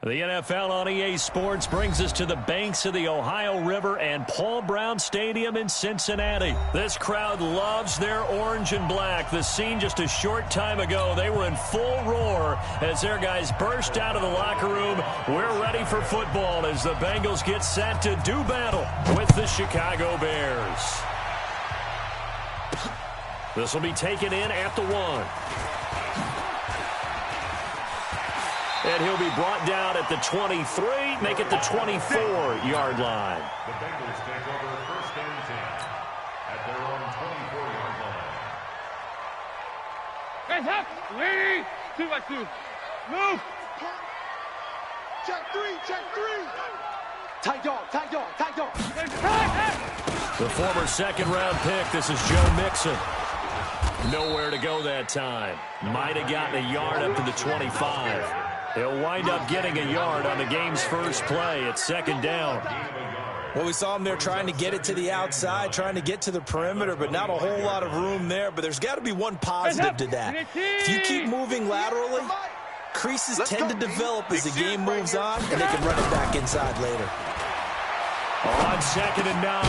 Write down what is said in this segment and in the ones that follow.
The NFL on EA Sports brings us to the banks of the Ohio River and Paul Brown Stadium in Cincinnati. This crowd loves their orange and black. The scene just a short time ago, they were in full roar as their guys burst out of the locker room. We're ready for football as the Bengals get set to do battle with the Chicago Bears. This will be taken in at the 1. And he'll be brought down at the 23, make it the 24-yard line. The Bengals take over first and 10 at their own 24-yard line. Guys up! Lady! 2 by 2. Move! Check 3, check 3! Tight dog, tight dog, tight dog! The former second-round pick, this is Joe Mixon. Nowhere to go that time. Might have gotten a yard up to the 25. He'll wind up getting a yard on the game's first play. It's second down. Well, we saw him there trying to get it to the outside, trying to get to the perimeter, but not a whole lot of room there. But there's got to be one positive to that. If you keep moving laterally, creases tend to develop as the game moves on, and they can run it back inside later. On second and 9,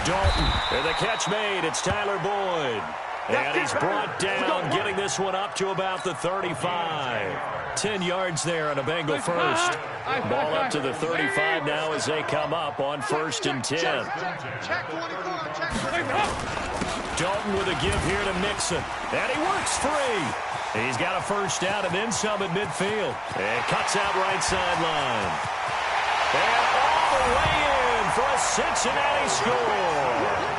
Dalton. And the catch made. It's Tyler Boyd. And he's brought down, getting this one up to about the 35. 10 yards there on a Bengal first. Ball up to the 35 now as they come up on first and 10. Dalton with a give here to Mixon. And he works free. He's got a first down and then some at midfield. And cuts out right sideline. And all the way in for a Cincinnati score.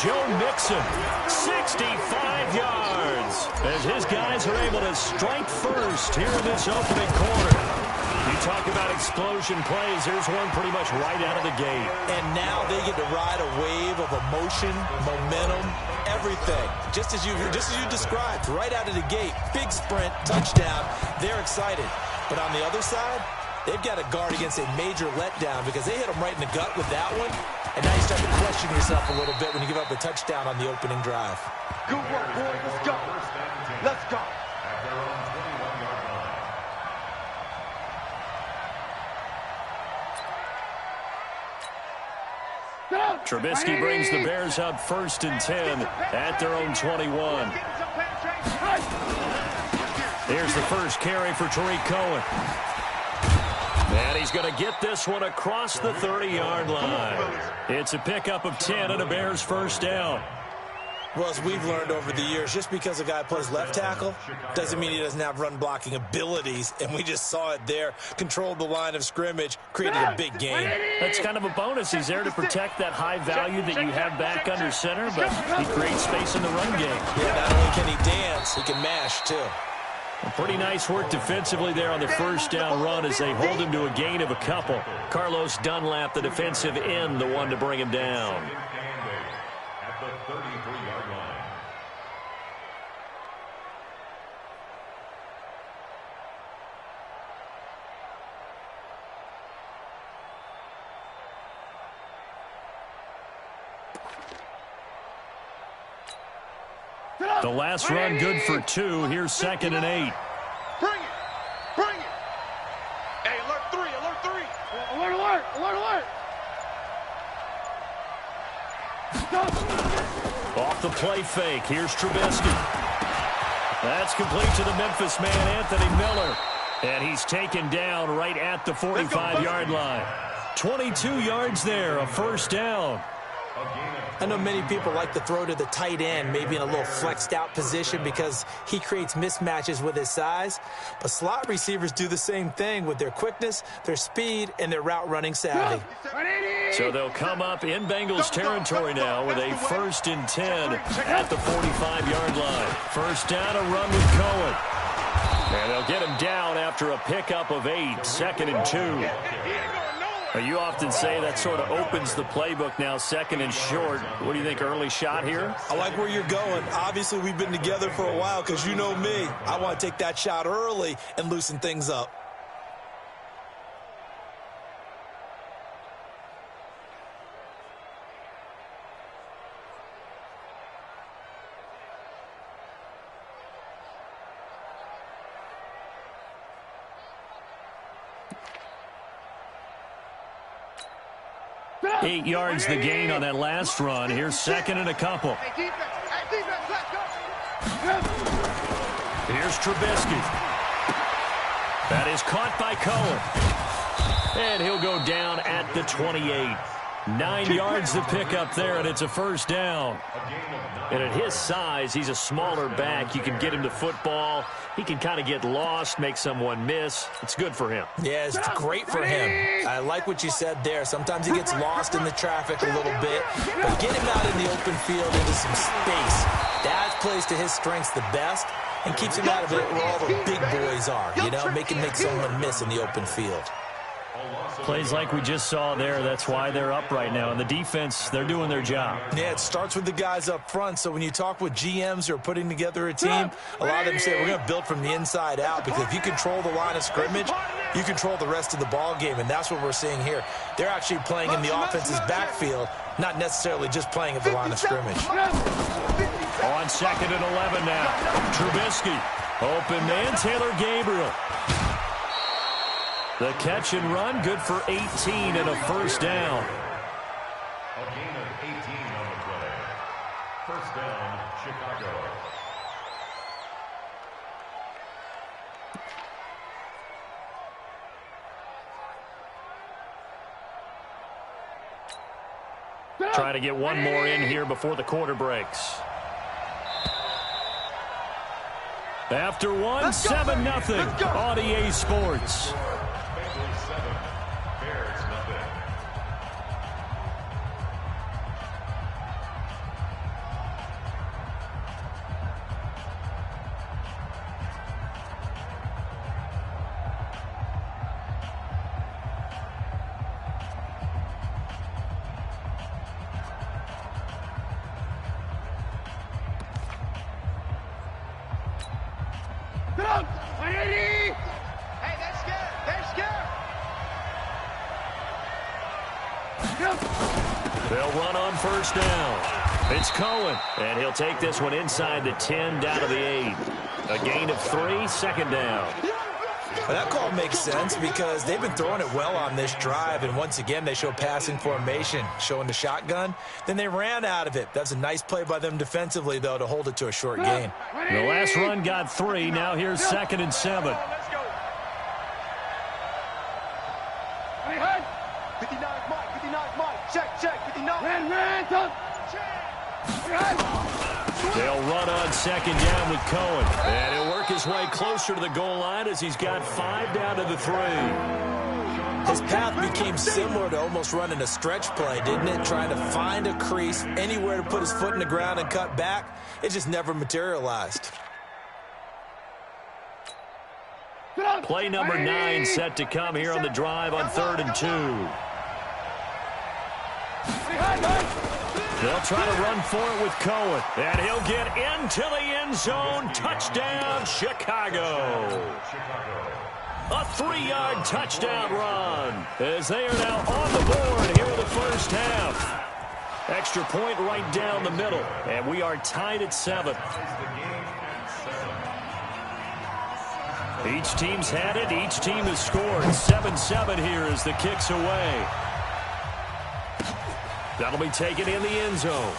Joe Mixon, 65 yards, as his guys are able to strike first here in this opening quarter. You talk about explosion plays, there's one pretty much right out of the gate. And now they get to ride a wave of emotion, momentum, everything. Just as you described, right out of the gate, big sprint, touchdown, they're excited. But on the other side, they've got to guard against a major letdown because they hit them right in the gut with that one. And now you start to question yourself a little bit when you give up a touchdown on the opening drive. Good work, boy. Let's go. Let's go. At their own 21-yard line. Trubisky brings the Bears up first and 10 at their own 21. Here's the first carry for Tariq Cohen. And he's going to get this one across the 30-yard line. It's a pickup of 10 and a Bears first down. Well, as we've learned over the years, just because a guy plays left tackle doesn't mean he doesn't have run-blocking abilities. And we just saw it there. Controlled the line of scrimmage, created a big gain. That's kind of a bonus. He's there to protect that high value that you have back under center, but he creates space in the run game. Yeah, not only can he dance, he can mash, too. Pretty nice work defensively there on the first down run as they hold him to a gain of a couple. Carlos Dunlap, the defensive end, the one to bring him down. At the 33-yard line. The last run good for 2. Here's second and 8. Bring it. Bring it. Hey, alert 3, alert 3. Alert, alert, alert, alert. Off the play fake. Here's Trubisky. That's complete to the Memphis man, Anthony Miller. And he's taken down right at the 45-yard line. 22 yards there, a first down. I know many people like to throw to the tight end, maybe in a little flexed out position because he creates mismatches with his size. But slot receivers do the same thing with their quickness, their speed, and their route running savvy. So they'll come up in Bengals territory now with a first and 10 at the 45-yard line. First down, a run with Cohen. And they'll get him down after a pickup of 8, second and 2. You often say that sort of opens the playbook now, second and short. What do you think, early shot here? I like where you're going. Obviously, we've been together for a while because you know me. I want to take that shot early and loosen things up. 8 yards the gain on that last run. Here's second and a couple. Hey, defense. Hey, defense, let's go. Here's Trubisky. That is caught by Cohen. And he'll go down at the 28. 9 yards to pick up there, and it's a first down. And at his size, he's a smaller back. You can get him to football. He can kind of get lost, make someone miss. It's good for him. Yeah, it's great for him. I like what you said there. Sometimes he gets lost in the traffic a little bit, but get him out in the open field into some space. That plays to his strengths the best and keeps him out of it where all the big boys are, you know, make someone miss in the open field. Plays like we just saw there, that's why they're up right now. And the defense, they're doing their job. Yeah, it starts with the guys up front. So when you talk with GMs who are putting together a team, a lot of them say we're going to build from the inside out, because if you control the line of scrimmage, you control the rest of the ball game, and that's what we're seeing here. They're actually playing in the offense's backfield, not necessarily just playing at the line of scrimmage. On second and 11 now. Trubisky. Open man, Taylor Gabriel. The catch and run, good for 18 and a first down. A gain of 18 on the play. First down, Chicago. Try to get one more in here before the quarter breaks. After one, 7-0 on EA Sports. Bengals 7, Bears nothing. Hey, they're scared. They're scared. They'll run on first down. It's Cohen, and he'll take this one inside the 10, down to the 8. A gain of 3, second down. Well, that call makes sense because they've been throwing it well on this drive, and once again they show passing formation, showing the shotgun. Then they ran out of it. That's a nice play by them defensively, though, to hold it to a short gain. The last run got 3. Now here's second and 7. Let's go. Hey, Hunt. 59 Mike, 59 Mike. Check, 59. Ran, Hunt. Hey, Hunt. They'll run on second down with Cohen. And he'll work his way closer to the goal line as he's got 5 down to the 3. His path became similar to almost running a stretch play, didn't it? Trying to find a crease, anywhere to put his foot in the ground and cut back. It just never materialized. Play number 9 set to come here on the drive on 3rd and 2. They'll try to run for it with Cohen. And he'll get into the end zone. Touchdown, Chicago. A 3-yard touchdown run as they are now on the board here in the first half. Extra point right down the middle. And we are tied at 7. Each team's had it. Each team has scored. 7-7 here as the kick's away. That'll be taken in the end zone.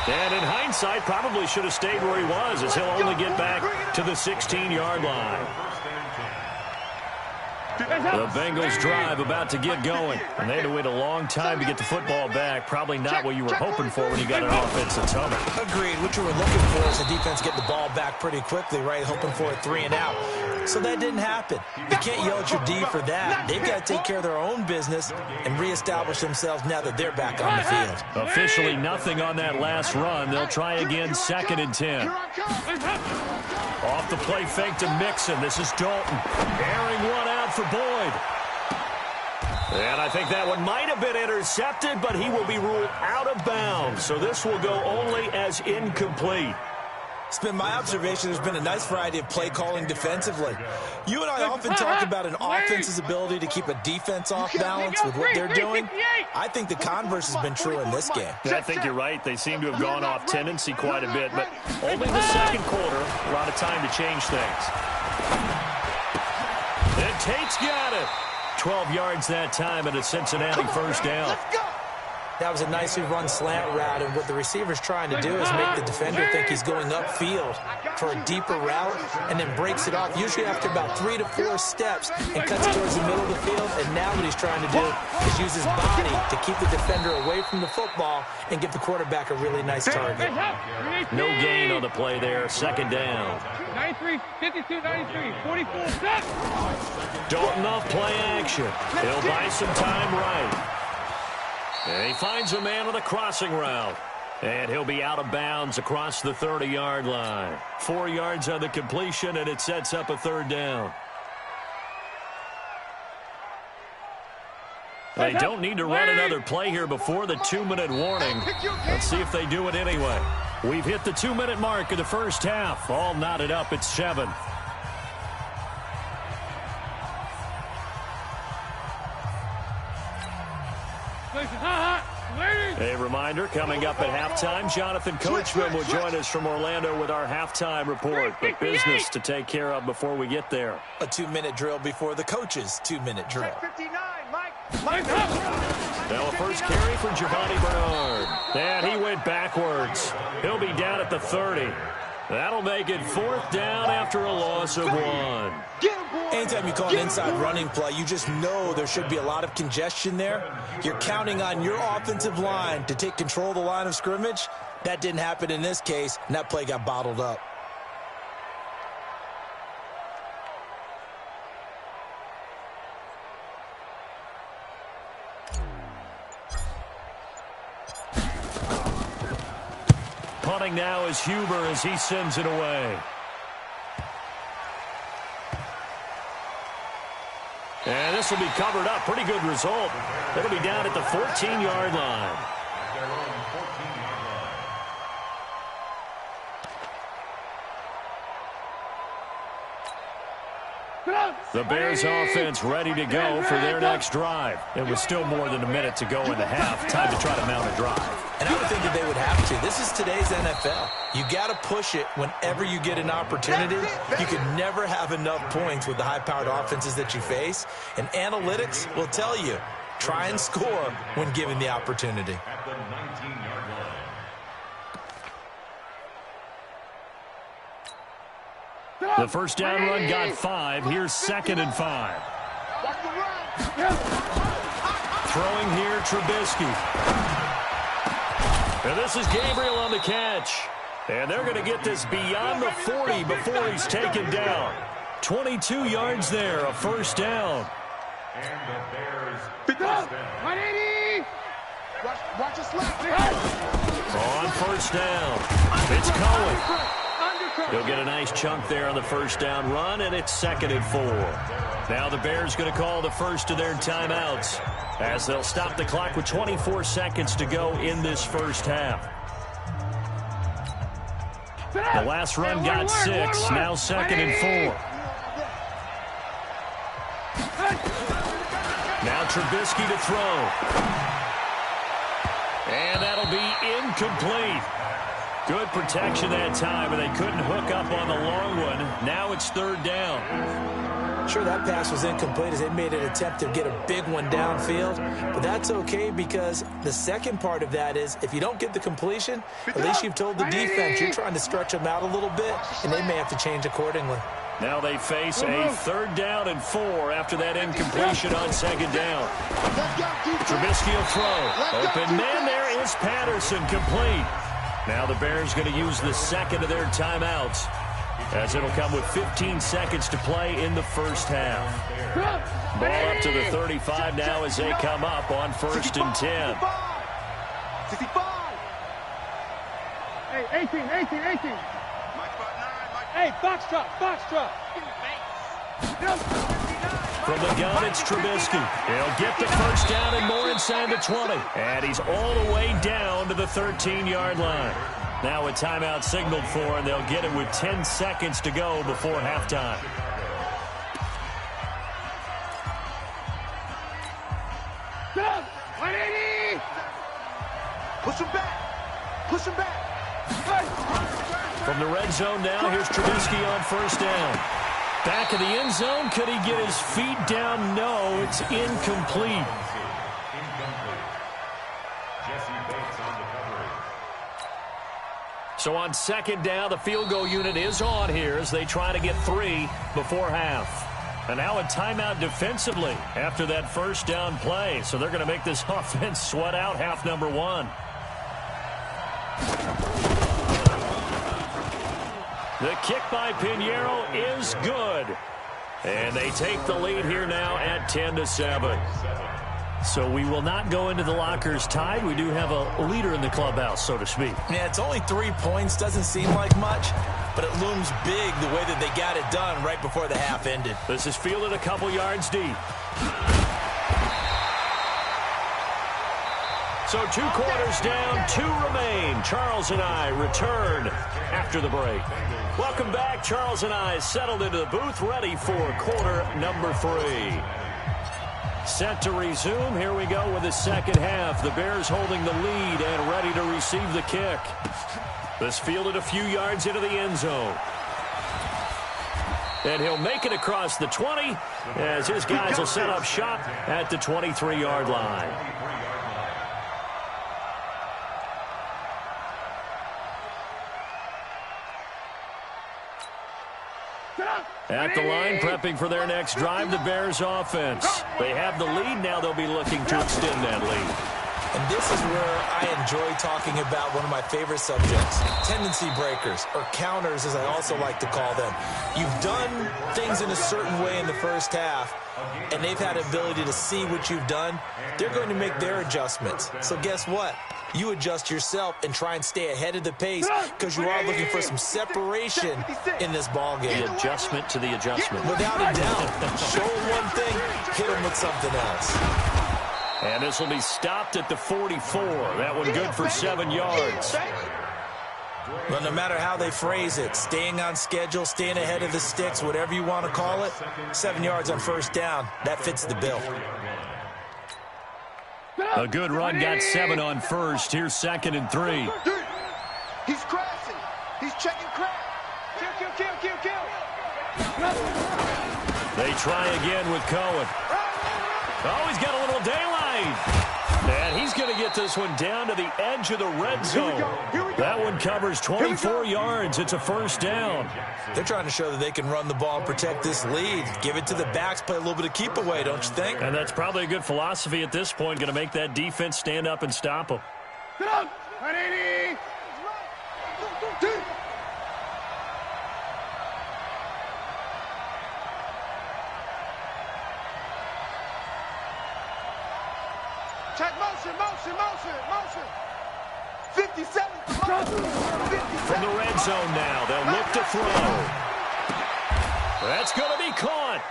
And in hindsight, probably should have stayed where he was, as he'll only get back to the 16-yard line. The Bengals drive about to get going. And they had to wait a long time to get the football back. Probably not what you were hoping for when you got an offensive tunnel. Agreed. What you were looking for is the defense get the ball back pretty quickly, right? Hoping for a 3 and out. So that didn't happen. You can't yell at your D for that. They've got to take care of their own business and reestablish themselves now that they're back on the field. Officially nothing on that last run. They'll try again, 2nd and 10. Off the play fake to Mixon. This is Dalton. Airing one out for Boyd. And I think that one might have been intercepted, but he will be ruled out of bounds. So this will go only as incomplete. It's been my observation there's been a nice variety of play calling defensively. You and I often talk about an offense's ability to keep a defense off balance with what they're doing. I think the converse has been true in this game. I think you're right. They seem to have gone off tendency quite a bit, but only the second quarter, a lot of time to change things. And Tate's got it. 12 yards that time and a Cincinnati first down. Let's go. That was a nicely run slant route, and what the receiver's trying to do is make the defender think he's going upfield for a deeper route and then breaks it off, usually after about 3 to 4 steps, and cuts towards the middle of the field. And now what he's trying to do is use his body to keep the defender away from the football and give the quarterback a really nice target. No gain on the play there. Second down. 93, 52, 93, 44, set. Dalton off play action. He'll buy some time right. And he finds a man on the crossing route. And he'll be out of bounds across the 30-yard line. 4 yards on the completion, and it sets up a third down. They don't need to run another play here before the 2-minute warning. Let's see if they do it anyway. We've hit the 2-minute mark of the first half. All knotted up at 7. A reminder, coming up at halftime, Jonathan Coachman will join us from Orlando with our halftime report. But business to take care of before we get there. A 2-minute drill before the coach's 2-minute drill. 59, Mike. Now a first carry for Giovanni Bernard. And he went backwards. He'll be down at the 30. That'll make it 4th down after a loss of 1. Anytime you call an inside running play, you just know there should be a lot of congestion there. You're counting on your offensive line to take control of the line of scrimmage. That didn't happen in this case, and that play got bottled up. Punting now is Huber as he sends it away. And this will be covered up. Pretty good result. It'll be down at the 14-yard line. The Bears offense ready to go for their next drive. It was still more than a minute to go in the half. Time to try to mount a drive. And I would think that they would have to. This is today's NFL. You got to push it whenever you get an opportunity. You could never have enough points with the high-powered offenses that you face. And analytics will tell you, try and score when given the opportunity. At the 19-yard line. The first down run got 5. Here's 2nd and 5. Throwing here, Trubisky. And this is Gabriel on the catch. And they're going to get this beyond the 40 before he's taken down. 22 yards there, a first down. And the Bears first down. 180. Watch us left. On first down, it's Cohen. He'll get a nice chunk there on the first down run, and it's 2nd and 4. Now the Bears going to call the first of their timeouts as they'll stop the clock with 24 seconds to go in this first half. The last run got 6, now 2nd and 4. Now Trubisky to throw. And that'll be incomplete. Good protection that time, and they couldn't hook up on the long one. Now it's 3rd down. Sure, that pass was incomplete as they made an attempt to get a big one downfield. But that's okay because the second part of that is if you don't get the completion, at least you've told the defense you're trying to stretch them out a little bit, and they may have to change accordingly. Now they face a 3rd down and 4 after that incompletion on 2nd down. Trubisky will throw. Open man there is Patterson, complete. Now the Bears going to use the 2nd of their timeouts as it'll come with 15 seconds to play in the first half. Ball up to the 35 now as they come up on 1st and 10. 65. Hey, 18. Hey, box truck. From the gun, it's Trubisky. He'll get the first down and more inside the 20. And he's all the way down to the 13-yard line. Now a timeout signaled for, and they'll get it with 10 seconds to go before halftime. Go! 180! Push him back! From the red zone now, here's Trubisky on first down. Back of the end zone. Could he get his feet down? No, it's incomplete. Incomplete. Jesse Bates on the coverage. So on second down, the field goal unit is on here as they try to get 3 before half. And now a timeout defensively after that first down play. So they're going to make this offense sweat out half number 1. The kick by Pinheiro is good. And they take the lead here now at 10-7. So we will not go into the lockers tied. We do have a leader in the clubhouse, so to speak. Yeah, it's only 3 points. Doesn't seem like much, but it looms big the way that they got it done right before the half ended. This is fielded a couple yards deep. So 2 quarters down, 2 remain. Charles and I return after the break. Welcome back. Charles and I settled into the booth, ready for quarter number 3. Set to resume. Here we go with the second half. The Bears holding the lead and ready to receive the kick. This fielded a few yards into the end zone. And he'll make it across the 20 as his guys will set up shop at the 23-yard line. At the line, prepping for their next drive, the Bears offense. They have the lead. Now they'll be looking to extend that lead. And this is where I enjoy talking about one of my favorite subjects, tendency breakers, or counters as I also like to call them. You've done things in a certain way in the first half, and they've had the ability to see what you've done. They're going to make their adjustments. So guess what? You adjust yourself and try and stay ahead of the pace because you are looking for some separation in this ball game. The adjustment to the adjustment. Without a doubt. Show them one thing, hit them with something else. And this will be stopped at the 44. That one good for 7 yards. Well, no matter how they phrase it, staying on schedule, staying ahead of the sticks, whatever you want to call it, 7 yards on first down, that fits the bill. A good run, got 7 on first. Here's 2nd and 3. He's crashing. He's checking crash. Kill. They try again with Cohen. Oh, he's got a little daylight. And he's going to get this one down to the edge of the red zone. That one covers 24 yards. It's a first down. They're trying to show that they can run the ball and protect this lead. Give it to the backs, play a little bit of keep away, don't you think? And that's probably a good philosophy at this point. Going to make that defense stand up and stop them. Get up. 180. Check motion. 57. From the red zone now, they'll look to throw. That's going to be caught.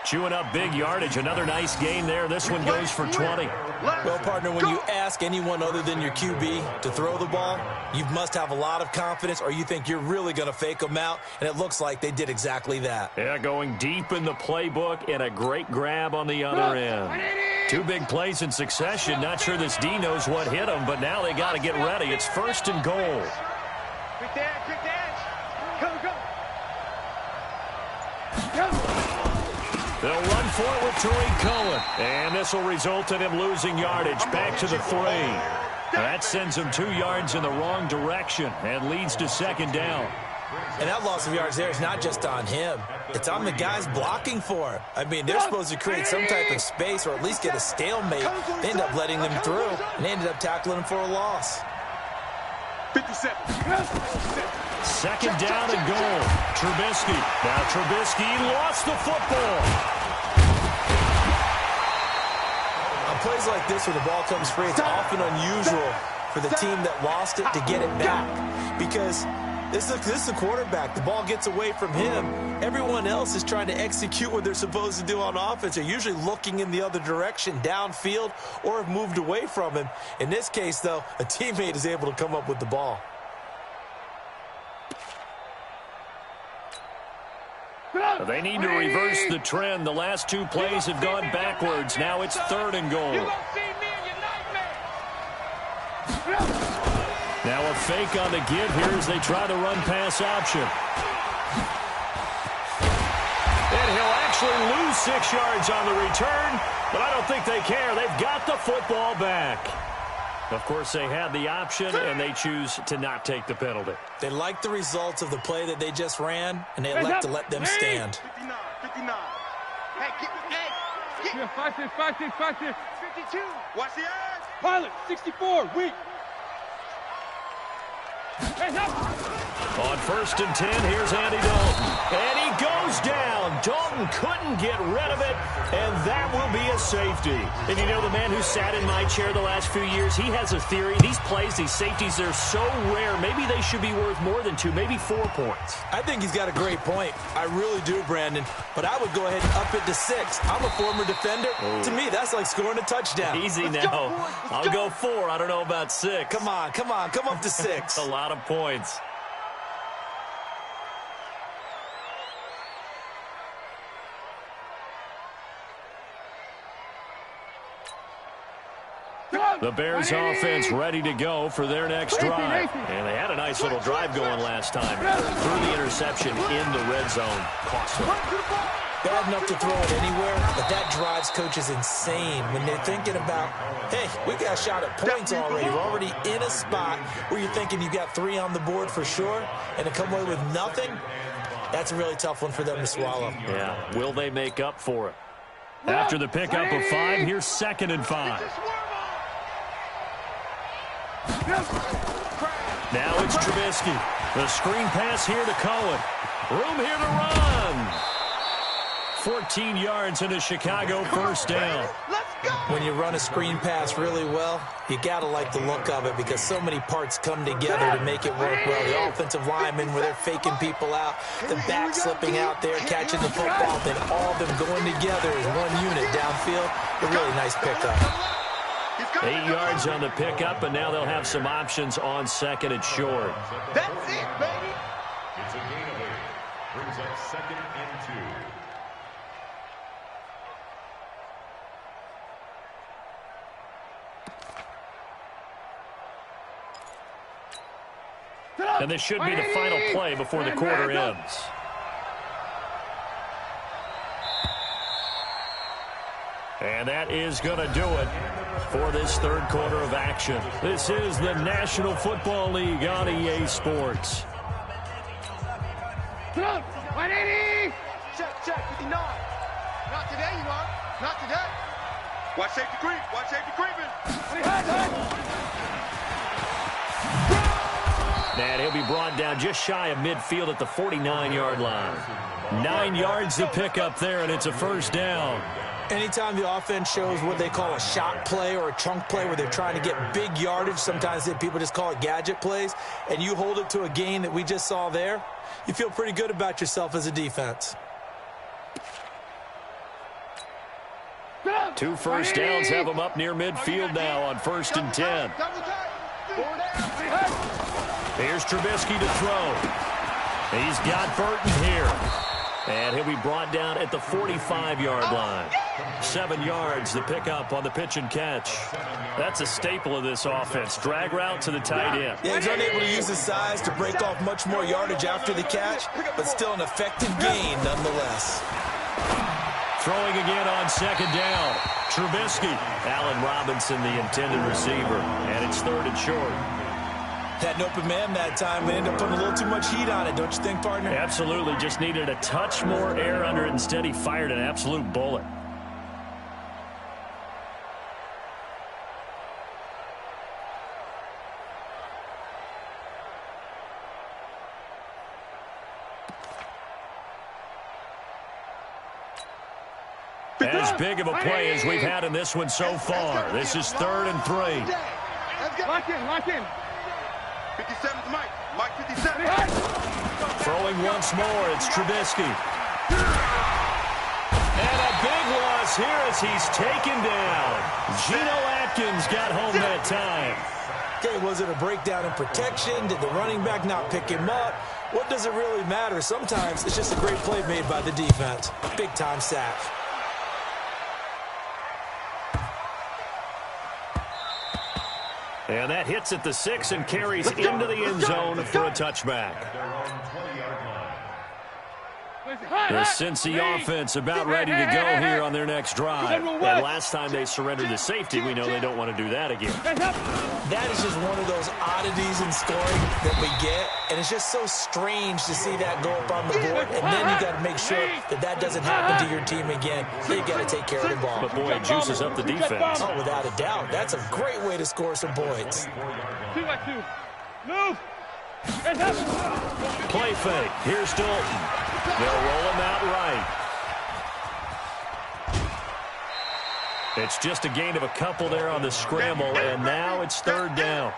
Chewing up big yardage. Another nice gain there. This one goes for 20. Well, partner, when you ask anyone other than your QB to throw the ball, you must have a lot of confidence or you think you're really going to fake them out, and it looks like they did exactly that. Yeah, going deep in the playbook and a great grab on the other end. 2 big plays in succession. Not sure this D knows what hit him, but now they got to get ready. It's 1st and goal. Quick dash. Go. They'll run for it with Tariq Cohen. And this will result in him losing yardage. Back to the 3. That sends him 2 yards in the wrong direction and leads to 2nd down. And that loss of yards there is not just on him. It's on the guys blocking for him. I mean, they're supposed to create some type of space or at least get a stalemate. They end up letting them through, and they ended up tackling him for a loss. 57. 2nd down and goal. Trubisky. Now Trubisky lost the football. On plays like this where the ball comes free, it's often unusual for the team that lost it to get it back. Because this is the quarterback. The ball gets away from him. Everyone else is trying to execute what they're supposed to do on offense. They're usually looking in the other direction, downfield, or have moved away from him. In this case, though, a teammate is able to come up with the ball. They need to reverse the trend. The last 2 plays have gone backwards. Now it's 3rd and goal. Now a fake on the give here as they try the run-pass option. actually lose 6 yards on the return, but I don't think they care. They've got the football back. Of course, they had the option, and they choose to not take the penalty. They like the results of the play that they just ran, and they elect to let them stand. 59, 59. Hey, get. Yeah, 5-6, 5-6, 5-6. 52. Watch the eyes. Pilot, 64, weak. Hands up. On 1st and 10, here's Andy Dalton. And he goes down. Dalton couldn't get rid of it, and that will be a safety. And you know, the man who sat in my chair the last few years, he has a theory. These plays, these safeties, they're so rare. Maybe they should be worth more than 2, maybe 4 points. I think he's got a great point. I really do, Brandon. But I would go ahead and up it to 6. I'm a former defender. To me, that's like scoring a touchdown. Easy now. I'll go 4. I don't know about 6. Come on. Come up to 6. A lot of points. The Bears offense ready to go for their next drive. And they had a nice little drive going last time. Threw the interception in the red zone. Cost them. Bad enough to throw it anywhere, but that drives coaches insane when they're thinking about, hey, we got a shot at points already. We're already in a spot where you're thinking you got 3 on the board for sure, and to come away with nothing, that's a really tough one for them to swallow. Yeah, will they make up for it? After the pickup of 5, here's 2nd and 5. Now it's Trubisky. The screen pass here to Cohen. Room here to run. 14 yards into Chicago, 1st down. When you run a screen pass really well, you got to like the look of it because so many parts come together to make it work well. The offensive linemen where they're faking people out, the back slipping out there, catching the football, then all of them going together as one unit downfield. A really nice pickup. 8 yards on the pickup, and now they'll have some options on 2nd and short. That's it, baby. It's a gain of 8. Brings up 2nd and 2. And this should be the final play before the quarter ends. And that is going to do it for this 3rd quarter of action. This is the National Football League on EA Sports. 180. Check, 59. Not today, you are. Not today. Watch safety creep. Watch safety creeping. And he'll be brought down just shy of midfield at the 49-yard line. 9 yards to pick up there, and it's a 1st down. Anytime the offense shows what they call a shot play or a chunk play where they're trying to get big yardage, sometimes people just call it gadget plays, and you hold it to a gain that we just saw there, you feel pretty good about yourself as a defense. 2 1st downs have them up near midfield now on 1st and 10. Here's Trubisky to throw. He's got Burton here. And he'll be brought down at the 45-yard line. 7 yards, the pickup on the pitch and catch. That's a staple of this offense. Drag route to the tight end. Yeah, he's unable to use his size to break off much more yardage after the catch, but still an effective gain nonetheless. Throwing again on 2nd down. Trubisky. Allen Robinson, the intended receiver. And it's 3rd and short. Had an open man that time. They ended up putting a little too much heat on it, don't you think, partner? Absolutely. Just needed a touch more air under it. Instead, he fired an absolute bullet. As big of a play as we've had in this one so far. This is 3rd and 3. Lock in. 57's Mike. Mike 57. Throwing once more, it's Trubisky. And a big loss here as he's taken down. Geno Atkins got home that time. Okay, was it a breakdown in protection? Did the running back not pick him up? What does it really matter? Sometimes it's just a great play made by the defense. Big-time sack. And that hits at the 6 and carries into the end zone for a touchback. The Cincy offense about ready to go here on their next drive. And last time they surrendered the safety, we know they don't want to do that again. That is just one of those oddities in scoring that we get, and it's just so strange to see that go up on the board, and then you got to make sure that that doesn't happen to your team again. You've got to take care of the ball. But, boy, it juices up the defense. Oh, without a doubt. That's a great way to score some points. 2-by-2. Move. Play fake. Here's Dalton. They'll roll him out right. It's just a gain of a couple there on the scramble, and now it's third down.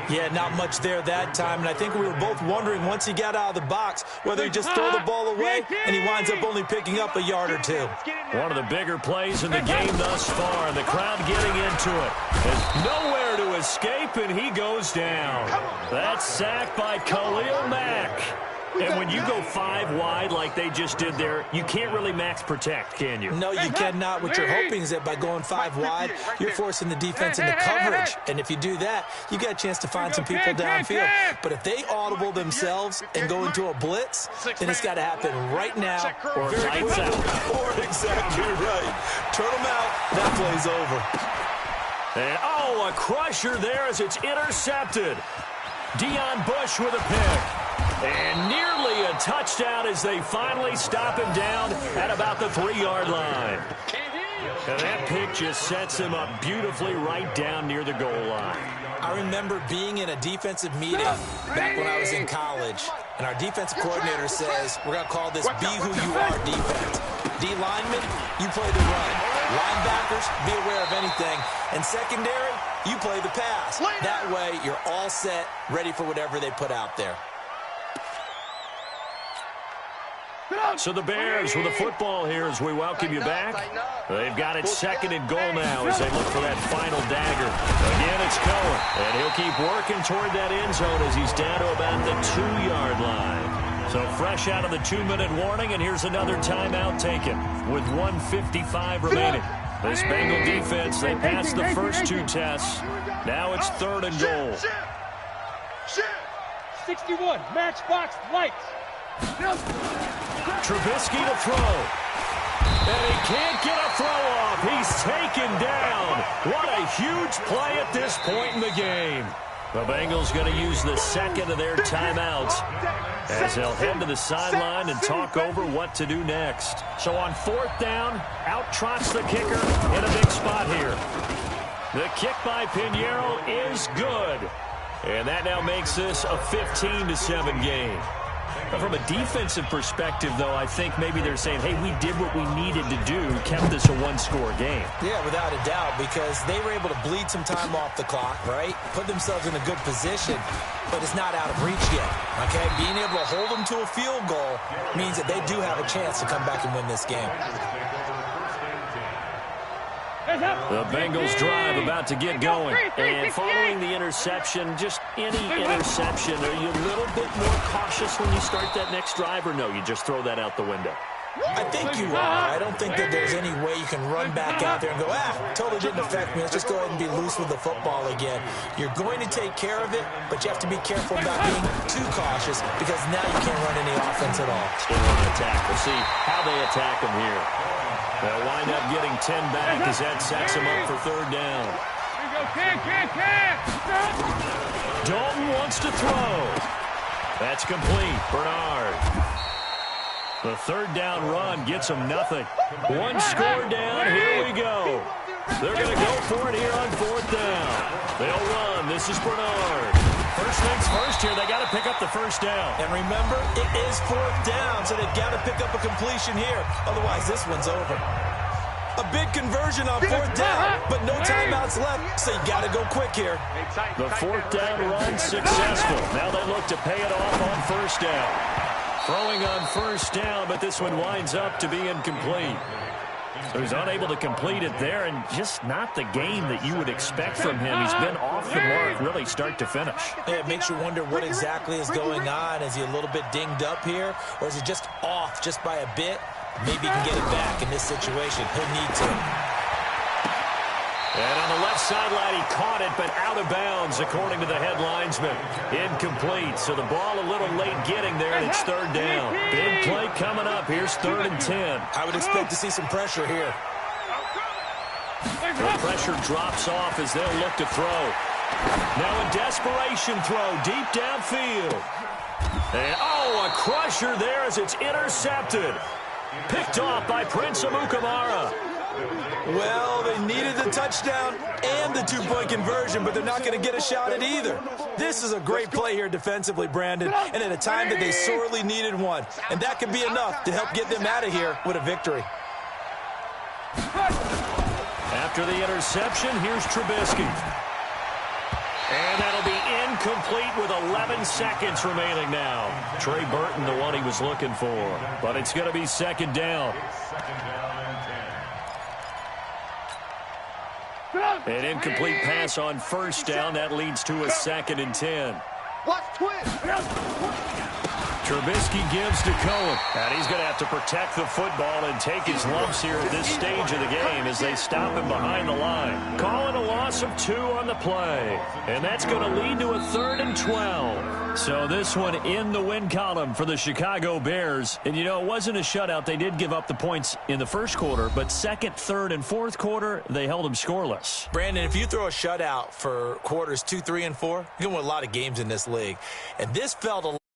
Yeah, not much there that time, and I think we were both wondering once he got out of the box whether he just throw the ball away and he winds up only picking up a yard or two. One of the bigger plays in the game thus far, and the crowd getting into it. There's nowhere to escape, and he goes down. That's sacked by Khalil Mack. And when you go 5 wide like they just did there, you can't really max protect, can you? No, you cannot. What you're hoping is that by going 5 wide, you're forcing the defense into coverage. And if you do that, you got a chance to find some people downfield. But if they audible themselves and go into a blitz, then it's got to happen right now. Or lights out. Or exactly right. Turn them out. That play's over. And, oh, a crusher there as it's intercepted. Deion Bush with a pick. And nearly a touchdown as they finally stop him down at about the 3-yard line. And that pick just sets him up beautifully right down near the goal line. I remember being in a defensive meeting back when I was in college, and our defensive coordinator says, we're going to call this be who you are defense. D linemen, you play the run. Linebackers, be aware of anything. And secondary, you play the pass. That way, you're all set, ready for whatever they put out there. So the Bears with the football here as we welcome you back. They've got it second and goal now as they look for that final dagger. Again, it's Cohen, and he'll keep working toward that end zone as he's down to about the 2-yard line. So fresh out of the 2-minute warning, and here's another timeout taken with 1:55 remaining. This Bengal defense, they passed the first 2 tests. Now it's third and goal. 61, matchbox lights. Trubisky to throw. And he can't get a throw off. He's taken down. What a huge play at this point in the game. The Bengals going to use the second of their timeouts as they'll head to the sideline and talk over what to do next. So on 4th down, out trots the kicker in a big spot here. The kick by Pinheiro is good. And that now makes this a 15-7 game. From a defensive perspective, though, I think maybe they're saying, hey, we did what we needed to do, kept this a 1-score game. Yeah, without a doubt, because they were able to bleed some time off the clock, right? Put themselves in a good position, but it's not out of reach yet, okay? Being able to hold them to a field goal means that they do have a chance to come back and win this game. The Bengals drive about to get going. And following the interception, just any interception, are you a little bit more cautious when you start that next drive, or no, you just throw that out the window? I think you are. I don't think that there's any way you can run back out there and go, totally didn't affect me. Let's just go ahead and be loose with the football again. You're going to take care of it, but you have to be careful about being too cautious because now you can't run any offense at all. Still on attack. We'll see how they attack them here. They'll wind up getting 10 back as that sets them up for third down. Dalton wants to throw. That's complete. Bernard. The third down run gets them nothing. 1 score down. Here we go. They're going to go for it here on 4th down. They'll run. This is Bernard. First things first here. They got to pick up the first down. And remember, it is 4th down, so they've got to pick up a completion here. Otherwise, this one's over. A big conversion on 4th down, but no timeouts left, so you got to go quick here. The 4th down run successful. Now they look to pay it off on first down. Throwing on first down, but this one winds up to be incomplete. So he's unable to complete it there, and just not the game that you would expect from him. He's been off the mark really start to finish. Yeah, it makes you wonder what exactly is going on. Is he a little bit dinged up here, or is he just off just by a bit? Maybe he can get it back in this situation. He'll need to. And on the left sideline, he caught it, but out of bounds, according to the head linesman. Incomplete, so the ball a little late getting there, and it's third down. Big play coming up. Here's 3rd and 10. I would expect to see some pressure here. The pressure drops off as they'll look to throw. Now a desperation throw deep downfield. And, a crusher there as it's intercepted. Picked off by Prince Amukamara. Well, they needed the touchdown and the 2-point conversion, but they're not going to get a shot at either. This is a great play here defensively, Brandon, and at a time that they sorely needed one. And that could be enough to help get them out of here with a victory. After the interception, here's Trubisky. And that'll be incomplete with 11 seconds remaining now. Trey Burton, the one he was looking for. But it's going to be 2nd down. An incomplete pass on 1st down. That leads to a 2nd and 10. Watch twist. Trubisky gives to Cohen. And he's going to have to protect the football and take his lumps here at this stage of the game as they stop him behind the line. Calling a loss of 2 on the play. And that's going to lead to a 3rd and 12. So this one in the win column for the Chicago Bears. And, you know, it wasn't a shutout. They did give up the points in the 1st quarter. But 2nd, 3rd, and 4th quarter, they held them scoreless. Brandon, if you throw a shutout for quarters 2, 3, and 4, you're going to win a lot of games in this league. And this felt a